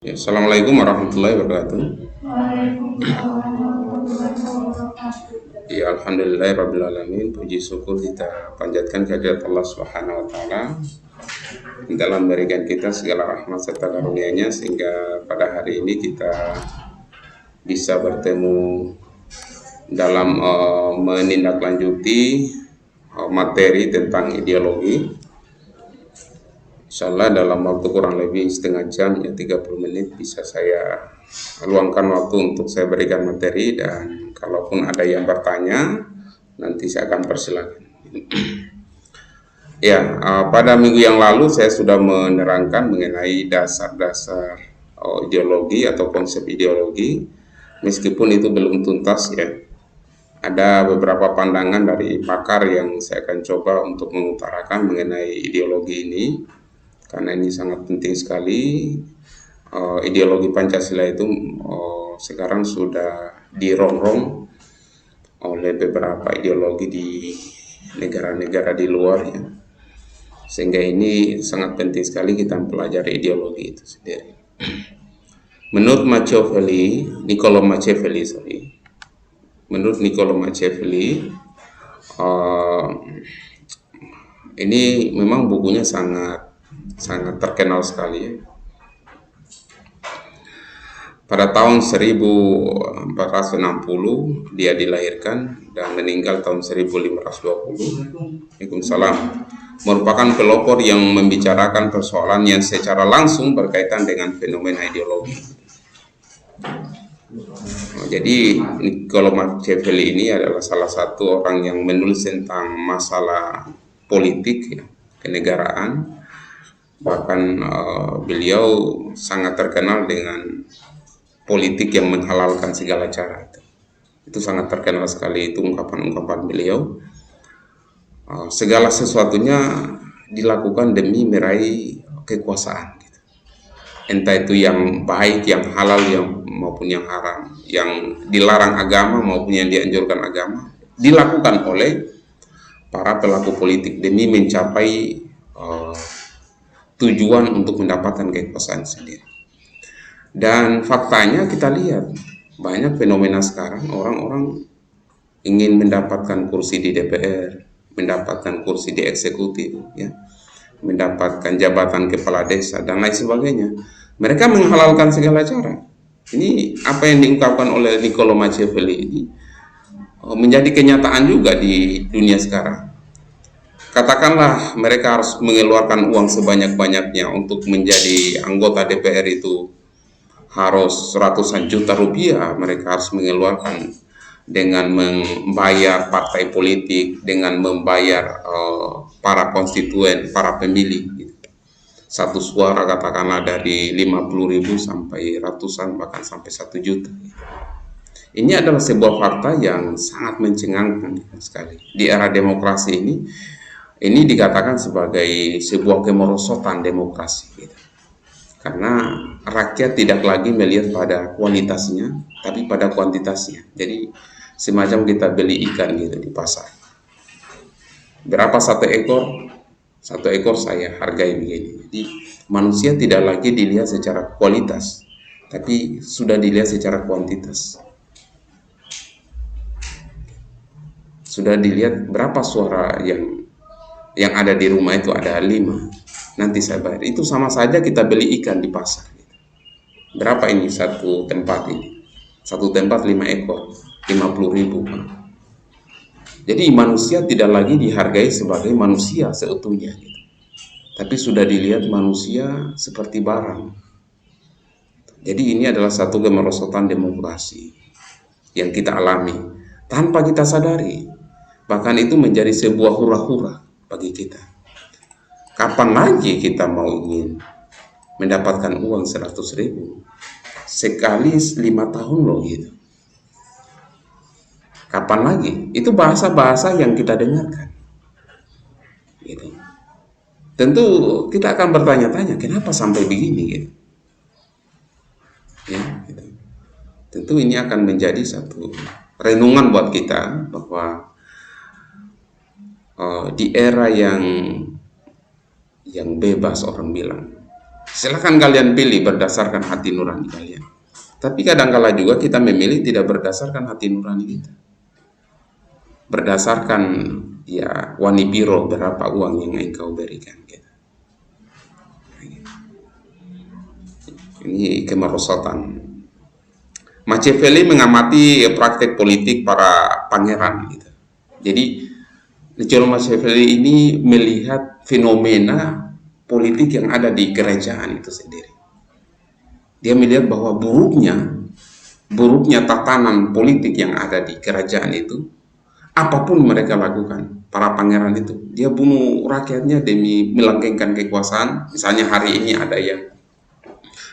Ya, Assalamualaikum warahmatullahi wabarakatuh. Ya, Alhamdulillah Alamin. Puji syukur kita panjatkan kehadirat Allah Subhanahu Wa Taala dalam memberikan kita segala rahmat serta karunia-Nya sehingga pada hari ini kita bisa bertemu dalam menindaklanjuti materi tentang ideologi. Insyaallah dalam waktu kurang lebih setengah jam, ya 30 menit bisa saya luangkan waktu untuk saya berikan materi, dan kalaupun ada yang bertanya nanti saya akan persilakan. Ya, pada minggu yang lalu saya sudah menerangkan mengenai dasar-dasar ideologi atau konsep ideologi, meskipun itu belum tuntas ya. Ada beberapa pandangan dari pakar yang saya akan coba untuk mengutarakan mengenai ideologi ini, karena ini sangat penting sekali. Ideologi Pancasila itu sekarang sudah dirongrong oleh beberapa ideologi di negara-negara di luar ya, sehingga ini sangat penting sekali kita mempelajari ideologi itu sendiri. Menurut Niccolo Machiavelli, ini memang bukunya sangat terkenal sekali ya. Pada tahun 1460 dia dilahirkan dan meninggal tahun 1520. Waalaikumsalam. Merupakan pelopor yang membicarakan persoalan yang secara langsung berkaitan dengan fenomena ideologi. Jadi Niccolo Machiavelli ini adalah salah satu orang yang menulis tentang masalah politik ya, kenegaraan. Bahkan beliau sangat terkenal dengan politik yang menghalalkan segala cara. Itu sangat terkenal sekali, itu ungkapan-ungkapan beliau. Segala sesuatunya dilakukan demi meraih kekuasaan gitu. Entah itu yang baik, yang halal, maupun yang haram, yang dilarang agama maupun yang dianjurkan agama, dilakukan oleh para pelaku politik demi mencapai tujuan untuk mendapatkan kekuasaan sendiri. Dan faktanya kita lihat banyak fenomena sekarang, orang-orang ingin mendapatkan kursi di DPR, mendapatkan kursi di eksekutif ya, mendapatkan jabatan kepala desa dan lain sebagainya. Mereka menghalalkan segala cara. Ini apa yang diungkapkan oleh Niccolo Machiavelli ini menjadi kenyataan juga di dunia sekarang. Katakanlah mereka harus mengeluarkan uang sebanyak-banyaknya untuk menjadi anggota DPR, itu harus ratusan juta rupiah mereka harus mengeluarkan dengan membayar partai politik, dengan membayar para konstituen, para pemilih gitu. Satu suara katakanlah dari 50.000 sampai ratusan, bahkan sampai 1 juta. Ini adalah sebuah fakta yang sangat mencengangkan sekali. Di era demokrasi ini dikatakan sebagai sebuah kemerosotan demokrasi gitu. Karena rakyat tidak lagi melihat pada kualitasnya, tapi pada kuantitasnya. Jadi semacam kita beli ikan gitu di pasar. Berapa satu ekor? Satu ekor saya hargai begini. Jadi manusia tidak lagi dilihat secara kualitas, tapi sudah dilihat secara kuantitas. Sudah dilihat berapa suara yang ada di rumah itu, ada 5. Nanti saya bayar. Itu sama saja kita beli ikan di pasar. Berapa ini satu tempat ini? Satu tempat 5 ekor, 50.000. Jadi manusia tidak lagi dihargai sebagai manusia seutuhnya gitu. Tapi sudah dilihat manusia seperti barang. Jadi ini adalah satu kemerosotan demokrasi yang kita alami tanpa kita sadari. Bahkan itu menjadi sebuah hura-hura bagi kita. Kapan lagi kita mau ingin mendapatkan uang 100.000 sekali 5 tahun loh gitu? Kapan lagi? Itu bahasa-bahasa yang kita dengarkan gitu. Tentu kita akan bertanya-tanya, kenapa sampai begini gitu. Ya, gitu. Tentu ini akan menjadi satu renungan buat kita bahwa di era yang bebas, orang bilang Silahkan kalian pilih berdasarkan hati nurani kalian. Tapi kadang-kala juga kita memilih tidak berdasarkan hati nurani kita. Berdasarkan ya wani biro berapa uang yang engkau berikan. Gitu. Ini kemerosotan. Machiavelli mengamati praktek politik para pangeran. Gitu. Jadi Niccolo Machiavelli ini melihat fenomena politik yang ada di kerajaan itu sendiri. Dia melihat bahwa buruknya tatanan politik yang ada di kerajaan itu, apapun mereka lakukan, para pangeran itu, dia bunuh rakyatnya demi melanggengkan kekuasaan. Misalnya hari ini ada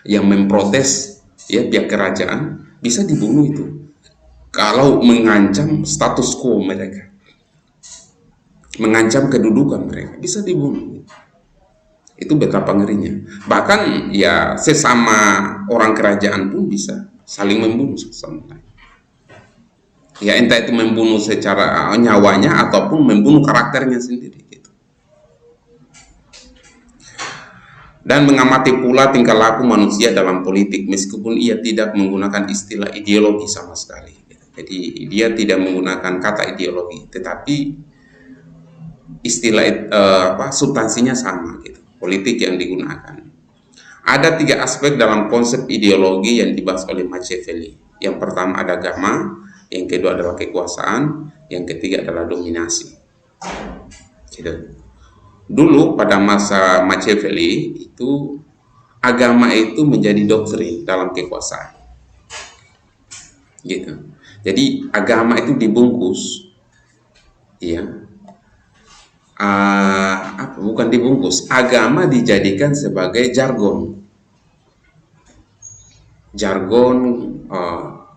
yang memprotes ya pihak kerajaan, bisa dibunuh itu kalau mengancam status quo mereka, mengancam kedudukan mereka, bisa dibunuh. Itu betapa ngerinya. Bahkan ya sesama orang kerajaan pun bisa saling membunuh sesama lain. Ya entah itu membunuh secara nyawanya ataupun membunuh karakternya sendiri gitu. Dan mengamati pula tingkah laku manusia dalam politik meskipun ia tidak menggunakan istilah ideologi sama sekali. Jadi dia tidak menggunakan kata ideologi, tetapi istilah substansinya sama gitu. Politik yang digunakan. Ada 3 aspek dalam konsep ideologi yang dibahas oleh Machiavelli. Yang pertama ada agama, yang kedua adalah kekuasaan, yang ketiga adalah dominasi. Gitu. Dulu pada masa Machiavelli itu agama itu menjadi doktrin dalam kekuasaan. Gitu. Jadi agama itu dibungkus, ya. Bukan dibungkus, agama dijadikan sebagai jargon,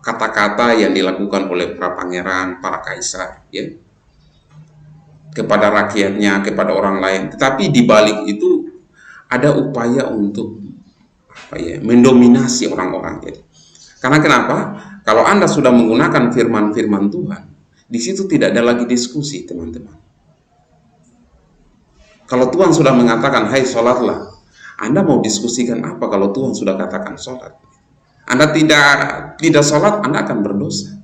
kata-kata yang dilakukan oleh para pangeran, para kaisar, ya, kepada rakyatnya, kepada orang lain. Tetapi di balik itu ada upaya untuk mendominasi orang-orang. Jadi, karena kenapa? Kalau Anda sudah menggunakan firman-firman Tuhan, di situ tidak ada lagi diskusi, teman-teman. Kalau Tuhan sudah mengatakan, hai sholatlah, Anda mau diskusikan apa kalau Tuhan sudah katakan sholat? Anda tidak sholat, Anda akan berdosa.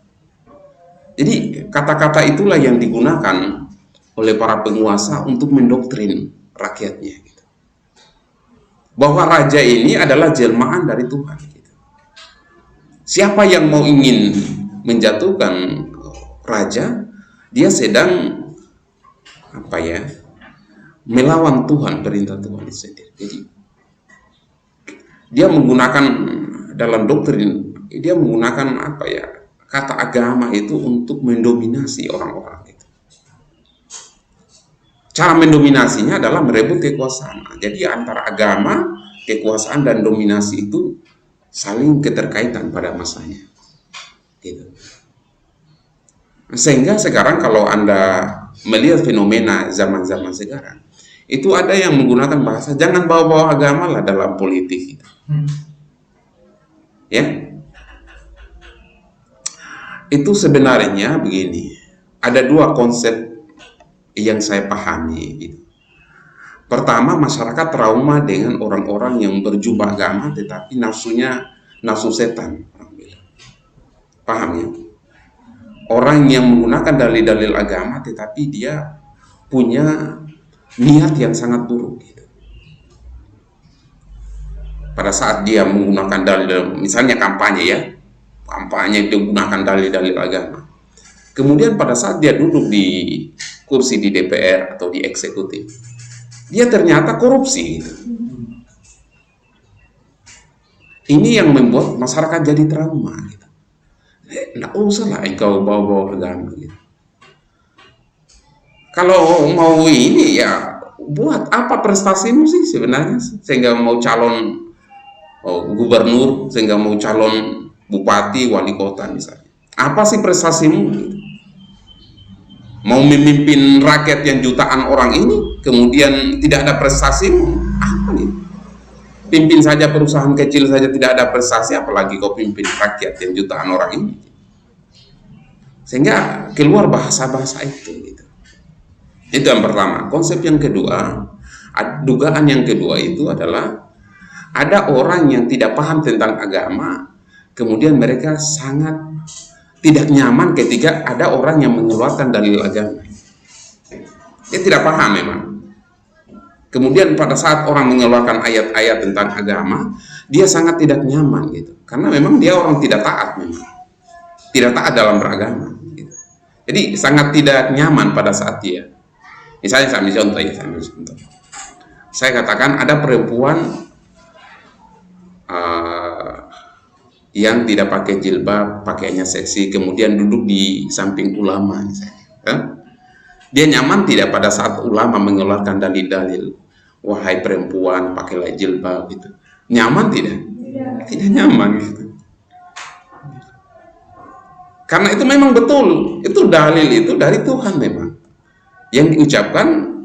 Jadi kata-kata itulah yang digunakan oleh para penguasa untuk mendoktrin rakyatnya. Gitu. Bahwa raja ini adalah jelmaan dari Tuhan. Gitu. Siapa yang mau ingin menjatuhkan raja, dia sedang melawan Tuhan, perintah Tuhan itu sendiri. Jadi dia menggunakan dalam doktrin, dia menggunakan kata agama itu untuk mendominasi orang-orang itu. Cara mendominasinya adalah merebut kekuasaan. Jadi antara agama, kekuasaan dan dominasi itu saling keterkaitan pada masanya. Gitu. Sehingga sekarang kalau Anda melihat fenomena zaman-zaman sekarang, itu ada yang menggunakan bahasa jangan bawa-bawa agama lah dalam politik gitu. Ya, itu sebenarnya begini, ada 2 konsep yang saya pahami gitu. Pertama, masyarakat trauma dengan orang-orang yang berjubah agama tetapi nafsu setan. Paham ya? Orang yang menggunakan dalil-dalil agama tetapi dia punya niat yang sangat buruk gitu. Pada saat dia menggunakan dalil, misalnya kampanye itu menggunakan dalil-dalil agama. Kemudian pada saat dia duduk di kursi di DPR atau di eksekutif, dia ternyata korupsi gitu. Ini yang membuat masyarakat jadi trauma gitu. Nggak usah lah engkau bawa-bawa agama gitu. Kalau mau ini ya buat apa prestasimu sih sebenarnya, sehingga mau calon gubernur, sehingga mau calon bupati, wali kota misalnya. Apa sih prestasimu? Mau memimpin rakyat yang jutaan orang ini, kemudian tidak ada prestasimu? Apa nih? Pimpin saja perusahaan kecil saja tidak ada prestasi, apalagi kau pimpin rakyat yang jutaan orang ini. Sehingga keluar bahasa-bahasa itu gitu. Itu yang pertama. Konsep yang kedua, dugaan yang kedua itu adalah ada orang yang tidak paham tentang agama, kemudian mereka sangat tidak nyaman ketika ada orang yang mengeluarkan dalil agama. Dia tidak paham memang. Kemudian pada saat orang mengeluarkan ayat-ayat tentang agama, dia sangat tidak nyaman gitu. Karena memang dia orang tidak taat memang. Tidak taat dalam beragama gitu. Jadi sangat tidak nyaman pada saat dia. Misalnya saya ambil contoh ya, saya katakan ada perempuan yang tidak pakai jilbab, pakainya seksi, kemudian duduk di samping ulama misalnya. Dia nyaman tidak pada saat ulama mengeluarkan dalil-dalil, wahai perempuan pakailah jilbab gitu. Nyaman tidak? Tidak nyaman gitu. Karena itu memang betul, itu dalil itu dari Tuhan memang, yang diucapkan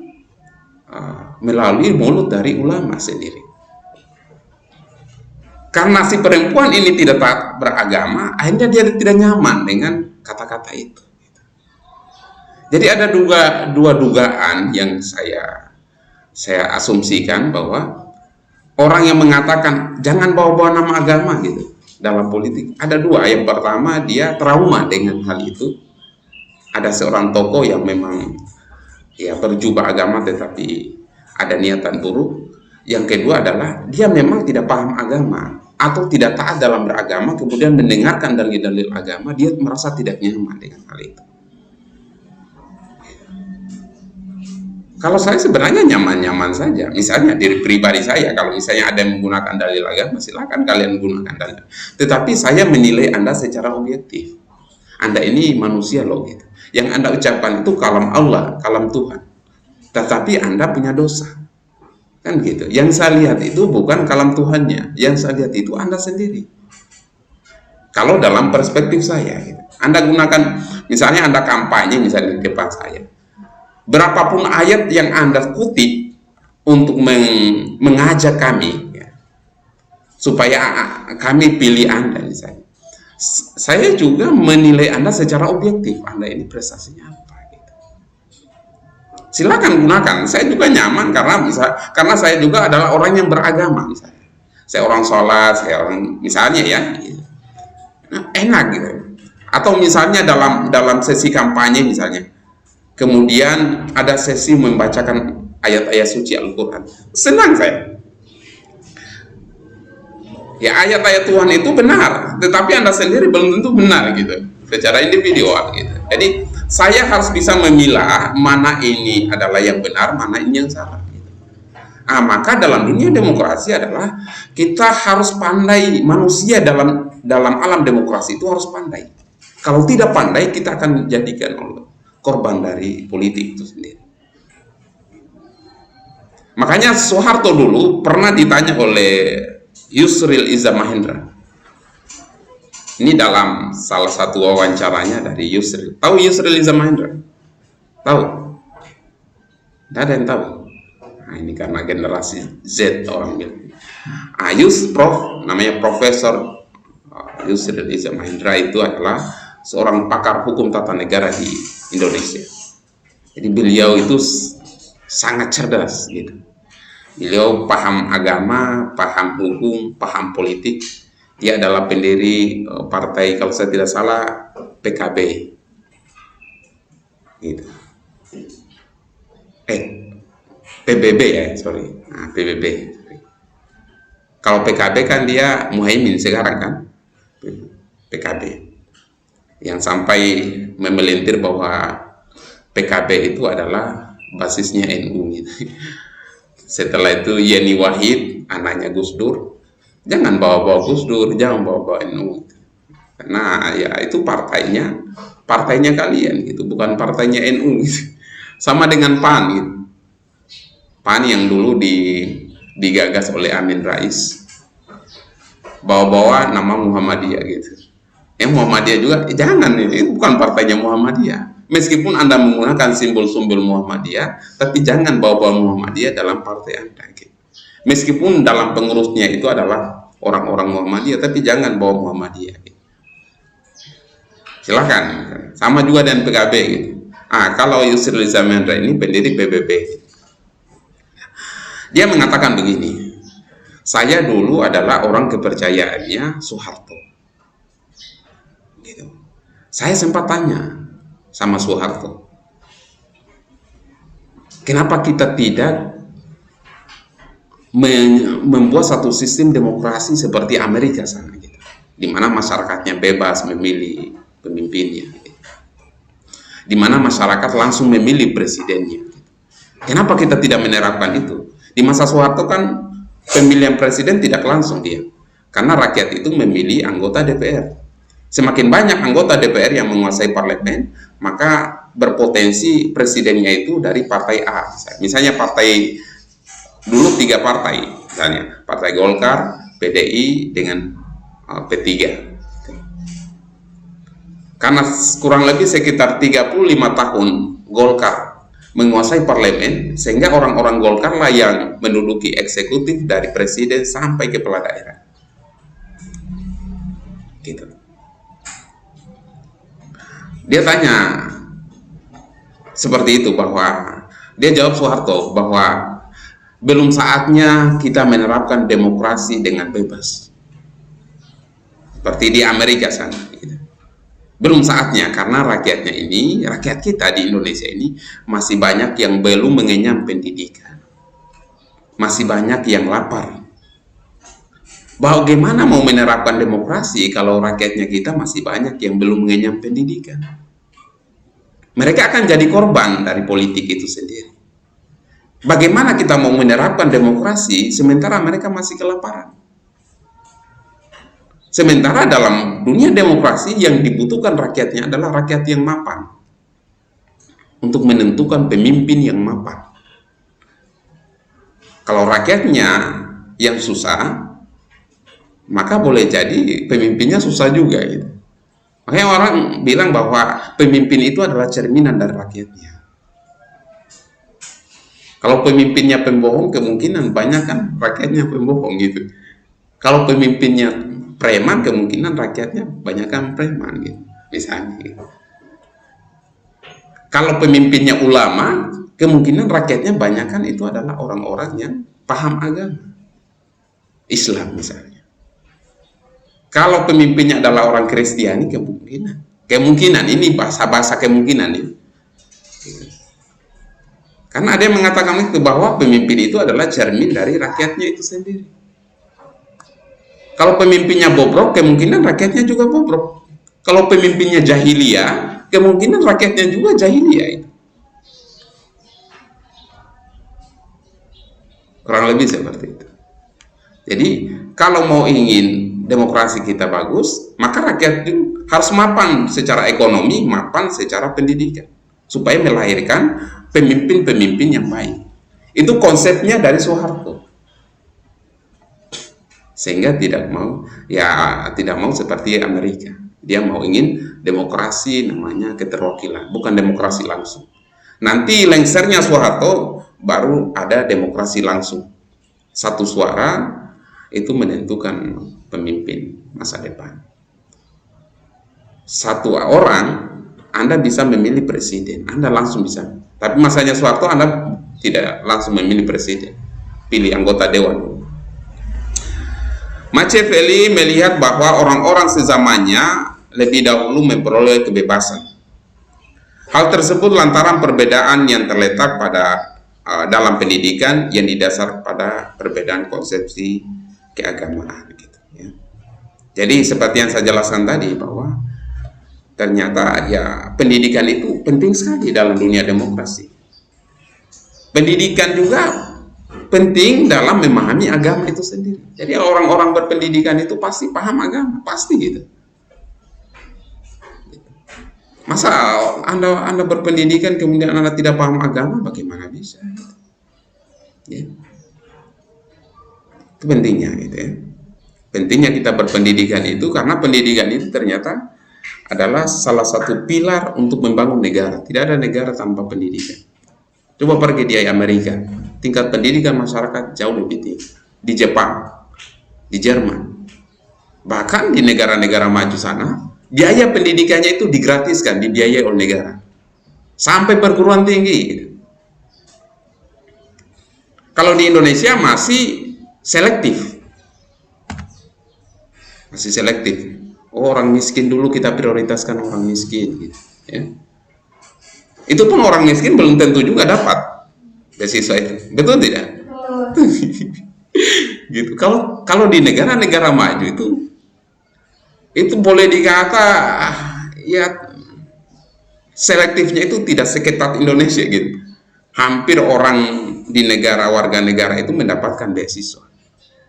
melalui mulut dari ulama sendiri. Karena si perempuan ini tidak taat beragama, akhirnya dia tidak nyaman dengan kata-kata itu. Jadi ada dua dugaan yang saya asumsikan, bahwa orang yang mengatakan jangan bawa-bawa nama agama gitu dalam politik, ada dua. Yang pertama, dia trauma dengan hal itu. Ada seorang tokoh yang memang ya berjubah agama tetapi ada niatan buruk. Yang kedua adalah dia memang tidak paham agama atau tidak taat dalam beragama, kemudian mendengarkan dalil-dalil agama, dia merasa tidak nyaman dengan hal itu. Kalau saya sebenarnya nyaman-nyaman saja. Misalnya diri pribadi saya, kalau misalnya ada yang menggunakan dalil agama, silakan kalian gunakan dalil. Tetapi saya menilai Anda secara objektif. Anda ini manusia loh gitu. Yang Anda ucapkan itu kalam Allah, kalam Tuhan. Tetapi Anda punya dosa. Kan gitu. Yang saya lihat itu bukan kalam Tuhannya. Yang saya lihat itu Anda sendiri. Kalau dalam perspektif saya gitu. Anda gunakan, misalnya Anda kampanye misalnya di depan saya. Berapapun ayat yang Anda kutip untuk mengajak kami ya, supaya kami pilih Anda misalnya, saya juga menilai Anda secara objektif. Anda ini prestasinya apa gitu. Silakan gunakan. Saya juga nyaman karena saya juga adalah orang yang beragama misalnya. Saya orang sholat, saya orang misalnya ya gitu. Nah, enak gitu. Atau misalnya dalam sesi kampanye misalnya, kemudian ada sesi membacakan ayat-ayat suci Al-Quran. Senang saya. Ya, ayat-ayat Tuhan itu benar, tetapi Anda sendiri belum tentu benar gitu, secara individual gitu. Jadi saya harus bisa memilah mana ini adalah yang benar, mana ini yang salah gitu. Maka dalam dunia demokrasi adalah kita harus pandai. Manusia dalam alam demokrasi itu harus pandai. Kalau tidak pandai, kita akan dijadikan korban dari politik itu sendiri. Makanya Soeharto dulu pernah ditanya oleh Yusril Iza Mahendra. Ini dalam salah satu wawancaranya dari Yusril. Tahu Yusril Iza Mahendra? Tahu? Tidak ada yang tahu. Nah, ini karena generasi Z orang bilang. Namanya Profesor Yusril Iza Mahendra itu adalah seorang pakar hukum tata negara di Indonesia. Jadi beliau itu sangat cerdas gitu. Beliau paham agama, paham hukum, paham politik. Dia adalah pendiri partai, kalau saya tidak salah, PKB. Gitu. PBB ya, sorry. Nah, PBB. Kalau PKB kan dia Muhaimin sekarang kan, PKB. Yang sampai memelintir bahwa PKB itu adalah basisnya NU gitu. Setelah itu Yeni Wahid, anaknya Gus Dur, jangan bawa-bawa Gus Dur, jangan bawa-bawa NU, karena ya itu partainya kalian gitu, bukan partainya NU gitu. Sama dengan PAN gitu. PAN yang dulu digagas oleh Amin Rais, bawa-bawa nama Muhammadiyah gitu. Muhammadiyah juga jangan, ini bukan partainya Muhammadiyah. Meskipun Anda menggunakan simbol-simbol Muhammadiyah, tapi jangan bawa-bawa Muhammadiyah dalam partai Anda gitu. Meskipun dalam pengurusnya itu adalah orang-orang Muhammadiyah, tapi jangan bawa Muhammadiyah gitu. Silakan. Sama juga dengan PKB gitu. Kalau Yusril Iza Mahendra ini pendiri PBB, dia mengatakan begini, Saya dulu adalah orang kepercayaannya Soeharto. Gitu. Saya sempat tanya sama Soeharto, kenapa kita tidak membuat satu sistem demokrasi seperti Amerika sana, gitu, di mana masyarakatnya bebas memilih pemimpinnya, gitu, di mana masyarakat langsung memilih presidennya. Kenapa kita tidak menerapkan itu? Di masa Soeharto kan pemilihan presiden tidak langsung dia, karena rakyat itu memilih anggota DPR. Semakin banyak anggota DPR yang menguasai parlemen, maka berpotensi presidennya itu dari partai A. Misalnya partai, dulu 3 partai, misalnya Partai Golkar, PDI, dengan P3. Karena kurang lebih sekitar 35 tahun Golkar menguasai parlemen, sehingga orang-orang Golkar lah yang menduduki eksekutif dari presiden sampai kepala daerah. Gitu. Dia tanya seperti itu, bahwa dia jawab Soeharto bahwa belum saatnya kita menerapkan demokrasi dengan bebas seperti di Amerika sana, gitu. Belum saatnya, karena rakyatnya ini, rakyat kita di Indonesia ini masih banyak yang belum mengenyam pendidikan, masih banyak yang lapar. Bagaimana mau menerapkan demokrasi kalau rakyatnya kita masih banyak yang belum mengenyam pendidikan? Mereka akan jadi korban dari politik itu sendiri. Bagaimana kita mau menerapkan demokrasi sementara mereka masih kelaparan? Sementara dalam dunia demokrasi yang dibutuhkan rakyatnya adalah rakyat yang mapan untuk menentukan pemimpin yang mapan. Kalau rakyatnya yang susah, maka boleh jadi pemimpinnya susah juga, gitu. Makanya orang bilang bahwa pemimpin itu adalah cerminan dari rakyatnya. Kalau pemimpinnya pembohong, kemungkinan banyak kan rakyatnya pembohong, gitu. Kalau pemimpinnya preman, kemungkinan rakyatnya banyak kan preman, gitu, misalnya, gitu. Kalau pemimpinnya ulama, kemungkinan rakyatnya banyak kan itu adalah orang-orang yang paham agama Islam, misalnya. Kalau pemimpinnya adalah orang Kristiani, kemungkinan ini bahasa kemungkinan ini. Karena ada yang mengatakan itu, bahwa pemimpin itu adalah cermin dari rakyatnya itu sendiri. Kalau pemimpinnya bobrok, kemungkinan rakyatnya juga bobrok. Kalau pemimpinnya jahiliyah, kemungkinan rakyatnya juga jahiliyah. Kurang lebih seperti itu. Jadi kalau mau ingin demokrasi kita bagus, maka rakyat itu harus mapan secara ekonomi, mapan secara pendidikan, supaya melahirkan pemimpin-pemimpin yang baik. Itu konsepnya dari Soeharto. Sehingga tidak mau seperti Amerika. Dia mau ingin demokrasi, namanya keterwakilan, bukan demokrasi langsung. Nanti lengsernya Soeharto baru ada demokrasi langsung. Satu suara itu menentukan pemimpin masa depan. Satu orang, Anda bisa memilih presiden, Anda langsung bisa. Tapi masanya Soeharto, Anda tidak langsung memilih presiden, pilih anggota dewan. Machiavelli melihat bahwa orang-orang sezamannya lebih dahulu memperoleh kebebasan. Hal tersebut lantaran perbedaan yang terletak pada dalam pendidikan yang didasar pada perbedaan konsepsi keagamaan, gitu, ya. Jadi seperti yang saya jelaskan tadi, bahwa ternyata ya pendidikan itu penting sekali dalam dunia demokrasi. Pendidikan juga penting dalam memahami agama itu sendiri. Jadi orang-orang berpendidikan itu pasti paham agama, pasti, gitu. Masa Anda berpendidikan kemudian Anda tidak paham agama, bagaimana bisa, gitu. Ya. Itu pentingnya, gitu, ya. Pentingnya kita berpendidikan itu karena pendidikan itu ternyata adalah salah satu pilar untuk membangun negara. Tidak ada negara tanpa pendidikan. Coba pergi di Amerika, tingkat pendidikan masyarakat jauh lebih tinggi. Di Jepang, di Jerman, bahkan di negara-negara maju sana, biaya pendidikannya itu digratiskan, dibiayai oleh negara, sampai perguruan tinggi, gitu. Kalau di Indonesia masih selektif. masih selektif. Oh, orang miskin dulu kita prioritaskan orang miskin, gitu, ya. Itu pun orang miskin belum tentu juga dapat beasiswa itu, betul tidak? Gitu. Kalau di negara-negara maju itu boleh dikata ya selektifnya itu tidak seketat Indonesia gitu. Hampir orang di negara warga negara itu mendapatkan beasiswa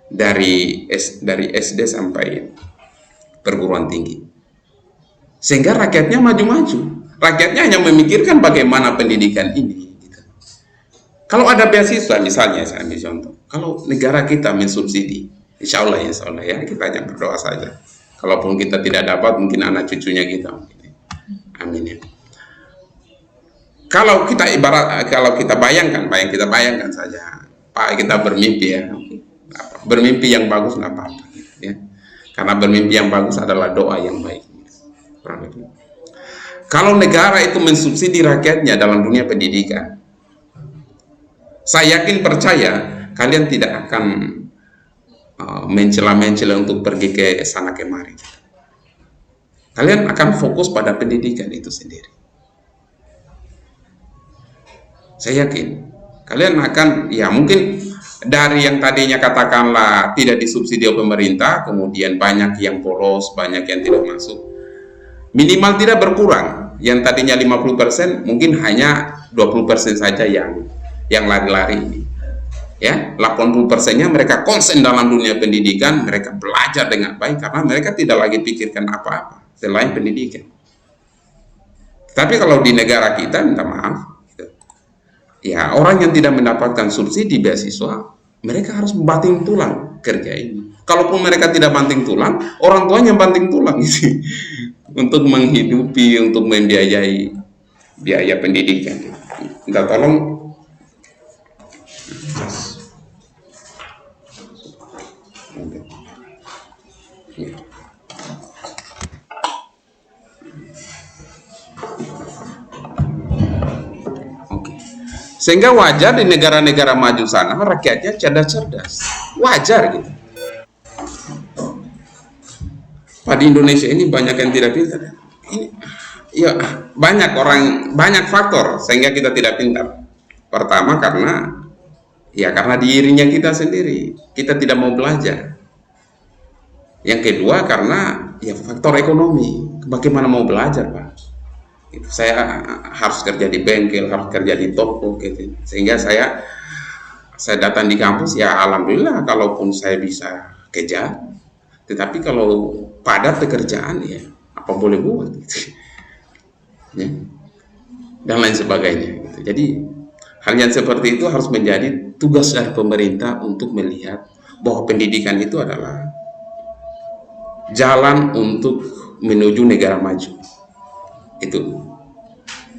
dari SD sampai perguruan tinggi. Sehingga rakyatnya maju-maju. Rakyatnya hanya memikirkan bagaimana pendidikan ini. Gitu. Kalau ada beasiswa misalnya, saya ambil contoh. Kalau negara kita mensubsidi, insya Allah ya kita hanya berdoa saja. Kalaupun kita tidak dapat, mungkin anak cucunya kita. Amin ya. Kalau kita bayangkan saja, Pak, kita bermimpi ya, bermimpi yang bagus nggak apa-apa, ya. Karena bermimpi yang bagus adalah doa yang baik. Kalau negara itu mensubsidi rakyatnya dalam dunia pendidikan, saya yakin percaya kalian tidak akan mencela-mencela untuk pergi ke sana kemari. Kalian akan fokus pada pendidikan itu sendiri. Saya yakin kalian akan, ya mungkin dari yang tadinya katakanlah tidak disubsidi oleh pemerintah, kemudian banyak yang bolos, banyak yang tidak masuk, minimal tidak berkurang. Yang tadinya 50% mungkin hanya 20% saja yang lari-lari. Ya, 80%-nya mereka konsen dalam dunia pendidikan, mereka belajar dengan baik karena mereka tidak lagi pikirkan apa-apa selain pendidikan. Tapi kalau di negara kita, minta maaf, ya orang yang tidak mendapatkan subsidi beasiswa, mereka harus banting tulang kerja ini. Kalaupun mereka tidak banting tulang, orang tuanya banting tulang gitu, untuk menghidupi, untuk membiayai biaya pendidikan. Minta tolong. Sehingga wajar di negara-negara maju sana rakyatnya cerdas-cerdas, wajar gitu. Pada Indonesia ini banyak yang tidak pintar. Ya banyak faktor sehingga kita tidak pintar. Pertama karena dirinya kita sendiri, kita tidak mau belajar. Yang kedua karena faktor ekonomi, bagaimana mau belajar, Pak? Saya harus kerja di bengkel, harus kerja di toko gitu. Sehingga saya datang di kampus, ya alhamdulillah kalaupun saya bisa kerja, tetapi kalau padat pekerjaan, ya apa boleh buat gitu. Ya. Dan lain sebagainya gitu. Jadi hal yang seperti itu harus menjadi tugas dari pemerintah untuk melihat bahwa pendidikan itu adalah jalan untuk menuju negara maju. Itu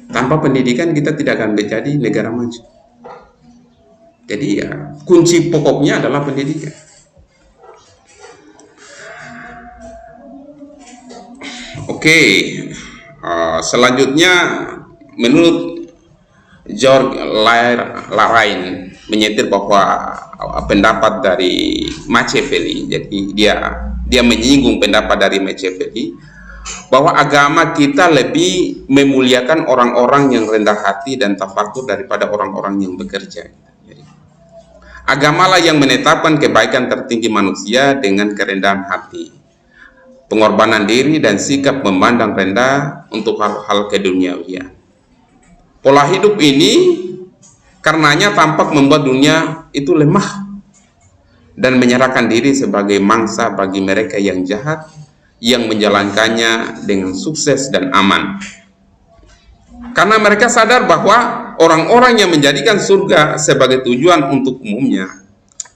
tanpa pendidikan kita tidak akan menjadi negara maju. Jadi ya kunci pokoknya adalah pendidikan. Oke, selanjutnya menurut George Larain menyetir bahwa pendapat dari Machiavelli, jadi dia menyinggung pendapat dari Machiavelli bahwa agama kita lebih memuliakan orang-orang yang rendah hati dan tafakur daripada orang-orang yang bekerja. Agamalah yang menetapkan kebaikan tertinggi manusia dengan kerendahan hati, pengorbanan diri, dan sikap memandang rendah untuk hal-hal keduniawian. Pola hidup ini karenanya tampak membuat dunia itu lemah dan menyerahkan diri sebagai mangsa bagi mereka yang jahat, yang menjalankannya dengan sukses dan aman. Karena mereka sadar bahwa orang-orang yang menjadikan surga sebagai tujuan untuk umumnya,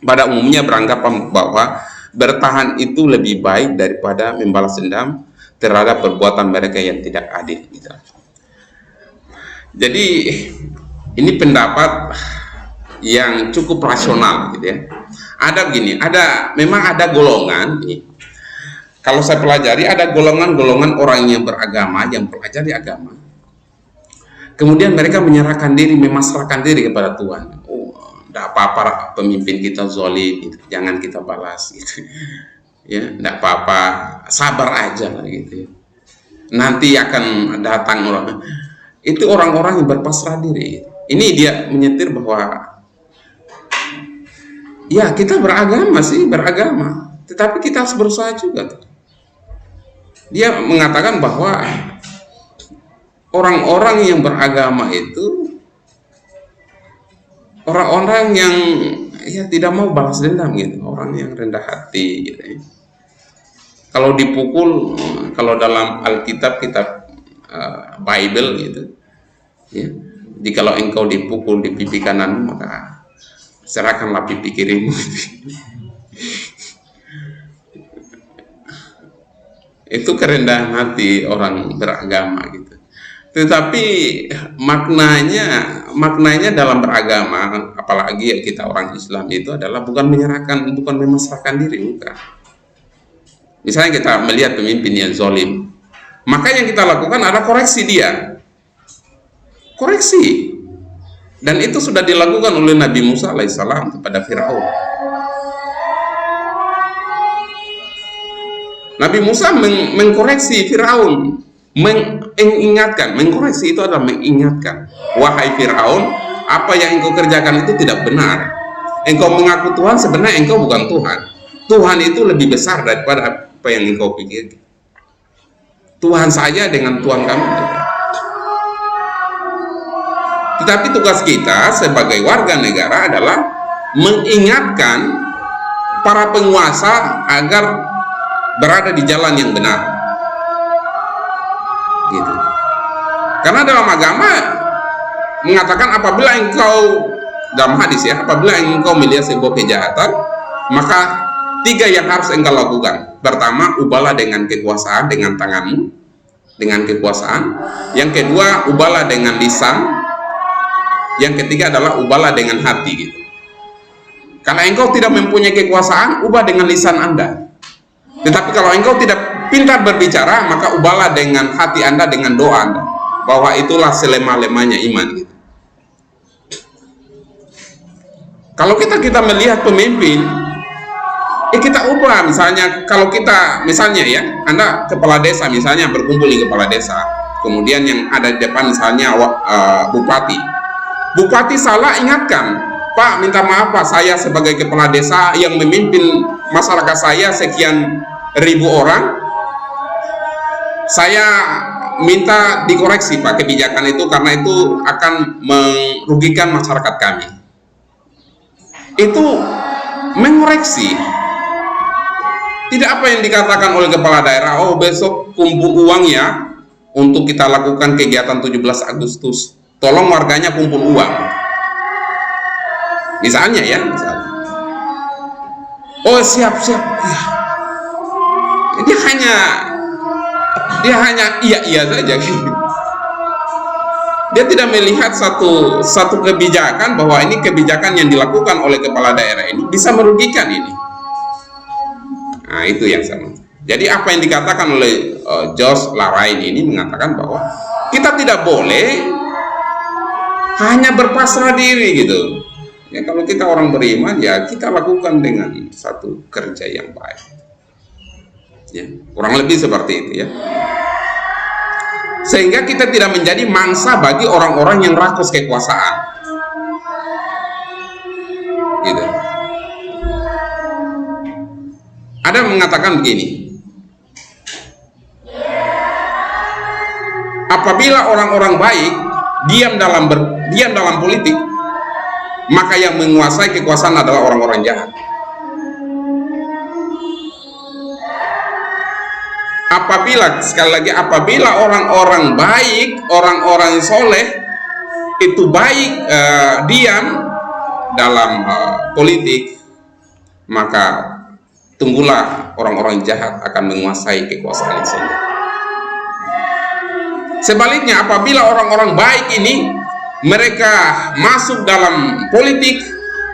pada umumnya beranggapan bahwa bertahan itu lebih baik daripada membalas dendam terhadap perbuatan mereka yang tidak adil. Gitu. Jadi ini pendapat yang cukup rasional, gitu ya. Memang ada golongan. Kalau saya pelajari, ada golongan-golongan orang yang beragama, yang pelajari agama. Kemudian mereka menyerahkan diri, memasrahkan diri kepada Tuhan. Oh, tidak apa-apa pemimpin kita zalim, gitu. Jangan kita balas, gitu. ya tidak apa-apa, sabar aja lah gitu ya. Nanti akan datang orang. Itu orang-orang yang berpasrah diri. Ini dia menyetir bahwa ya kita beragama sih, beragama, tetapi kita harus berusaha juga. Dia mengatakan bahwa orang-orang yang beragama itu orang-orang yang ya tidak mau balas dendam gitu, orang yang rendah hati gitu ya. Kalau dipukul, kalau dalam Alkitab, kitab Bible gitu ya, jikalau engkau dipukul di pipi kananmu, maka serahkanlah pipi kirimu. Itu kerendahan hati orang beragama gitu. Tetapi maknanya dalam beragama, apalagi ya kita orang Islam, itu adalah bukan memasrahkan diri, bukan. Misalnya kita melihat pemimpin yang zalim, maka yang kita lakukan adalah koreksi dia, koreksi. Dan itu sudah dilakukan oleh Nabi Musa alaihissalam kepada Firaun. Nabi Musa mengkoreksi Firaun, mengingatkan, mengkoreksi itu adalah mengingatkan, wahai Firaun, apa yang engkau kerjakan itu tidak benar. Engkau mengaku Tuhan, sebenarnya engkau bukan Tuhan. Tuhan itu lebih besar daripada apa yang engkau pikirkan. Tuhan saja dengan Tuhan kamu. Tetapi tugas kita sebagai warga negara adalah mengingatkan para penguasa agar berada di jalan yang benar. Gitu. Karena dalam agama mengatakan apabila engkau, dalam hadis ya, apabila engkau melihat sebuah kejahatan, maka 3 yang harus engkau lakukan. Pertama, ubahlah dengan kekuasaan, dengan tanganmu, dengan kekuasaan. Yang kedua, ubahlah dengan lisan. Yang ketiga adalah ubahlah dengan hati gitu. Kalau engkau tidak mempunyai kekuasaan, ubah dengan lisan Anda. Tetapi kalau engkau tidak pintar berbicara, maka ubahlah dengan hati Anda, dengan doa Anda, bahwa itulah selemah-lemahnya iman gitu. Kalau kita melihat pemimpin, kita ubah. Misalnya kalau kita, misalnya ya, Anda kepala desa misalnya, berkumpul di kepala desa, kemudian yang ada di depan misalnya Bupati salah, ingatkan, Pak, minta maaf Pak, saya sebagai kepala desa yang memimpin masyarakat saya sekian ribu orang, saya minta dikoreksi Pak kebijakan itu, karena itu akan merugikan masyarakat kami. Itu mengoreksi. Tidak apa yang dikatakan oleh kepala daerah, oh besok kumpul uang ya untuk kita lakukan kegiatan 17 Agustus, tolong warganya kumpul uang. Misalnya ya, misalnya. Oh siap ya. Dia hanya iya saja. Dia tidak melihat satu kebijakan, bahwa ini kebijakan yang dilakukan oleh kepala daerah ini bisa merugikan ini. Nah, itu yang sama. Jadi apa yang dikatakan oleh Josh Larain ini mengatakan bahwa kita tidak boleh hanya berpasrah diri gitu. Ya, kalau kita orang beriman, ya kita lakukan dengan satu kerja yang baik. Ya, kurang lebih seperti itu ya. Sehingga kita tidak menjadi mangsa bagi orang-orang yang rakus kekuasaan. Gitu. Ada mengatakan begini, apabila orang-orang baik diam dalam politik, maka yang menguasai kekuasaan adalah orang-orang jahat. Apabila orang-orang baik, orang-orang soleh itu baik diam dalam politik, maka tunggulah orang-orang jahat akan menguasai kekuasaan itu. Sebaliknya, apabila orang-orang baik ini mereka masuk dalam politik,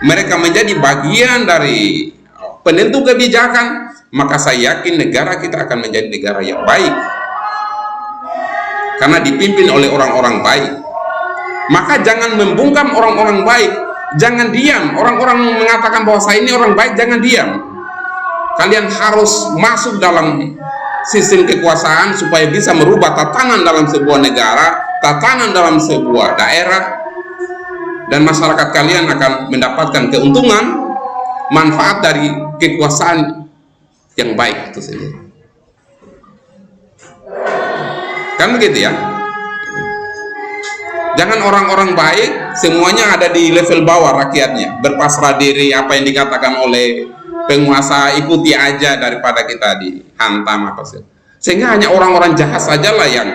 mereka menjadi bagian dari penentu kebijakan, maka saya yakin negara kita akan menjadi negara yang baik, karena dipimpin oleh orang-orang baik. Maka jangan membungkam orang-orang baik, jangan diam. Orang-orang mengatakan bahwa saya ini orang baik, jangan diam. Kalian harus masuk dalam sistem kekuasaan supaya bisa merubah tatanan dalam sebuah negara, tatanan dalam sebuah daerah, dan masyarakat kalian akan mendapatkan keuntungan, manfaat dari kekuasaan yang baik itu sendiri. Kan begitu ya? Jangan orang-orang baik semuanya ada di level bawah rakyatnya, berpasrah diri, apa yang dikatakan oleh penguasa ikuti aja daripada kita dihantam apa sih. Sehingga hanya orang-orang jahat sajalah yang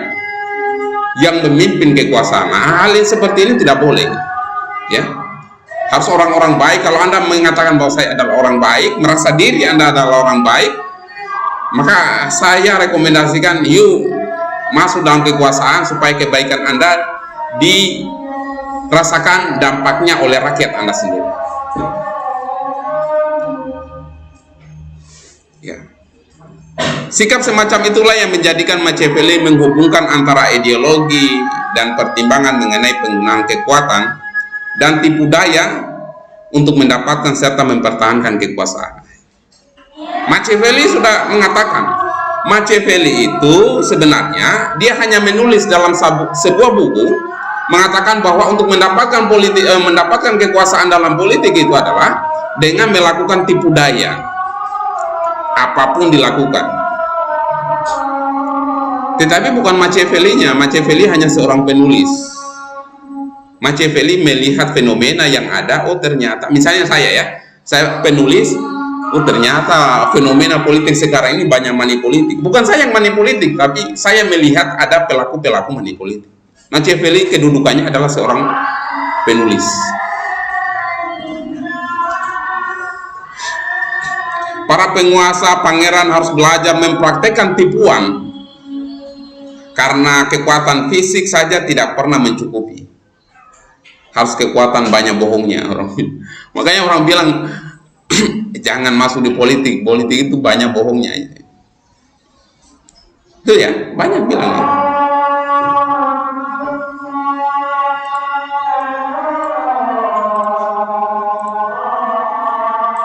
memimpin kekuasaan. Nah, hal yang seperti ini tidak boleh. Ya, harus orang-orang baik. Kalau Anda mengatakan bahwa saya adalah orang baik, merasa diri Anda adalah orang baik, maka saya rekomendasikan yuk masuk dalam kekuasaan supaya kebaikan Anda dirasakan dampaknya oleh rakyat Anda sendiri. Ya. Sikap semacam itulah yang menjadikan Machiavelli menghubungkan antara ideologi dan pertimbangan mengenai penggunaan kekuatan dan tipu daya untuk mendapatkan serta mempertahankan kekuasaan. Machiavelli sudah mengatakan, Machiavelli itu sebenarnya dia hanya menulis dalam sebuah buku mengatakan bahwa untuk mendapatkan kekuasaan dalam politik itu adalah dengan melakukan tipu daya, apapun dilakukan. Tetapi bukan Machiavelli-nya, Machiavelli hanya seorang penulis. Machiavelli melihat fenomena yang ada, oh ternyata, misalnya saya penulis, oh ternyata fenomena politik sekarang ini banyak manipolitik. Bukan saya yang manipolitik, tapi saya melihat ada pelaku-pelaku manipolitik. Machiavelli kedudukannya adalah seorang penulis. Para penguasa pangeran harus belajar mempraktekkan tipuan, karena kekuatan fisik saja tidak pernah mencukupi. Harus kekuatan banyak bohongnya. Makanya orang bilang jangan masuk di politik, politik itu banyak bohongnya. Itu ya, banyak bilang ya.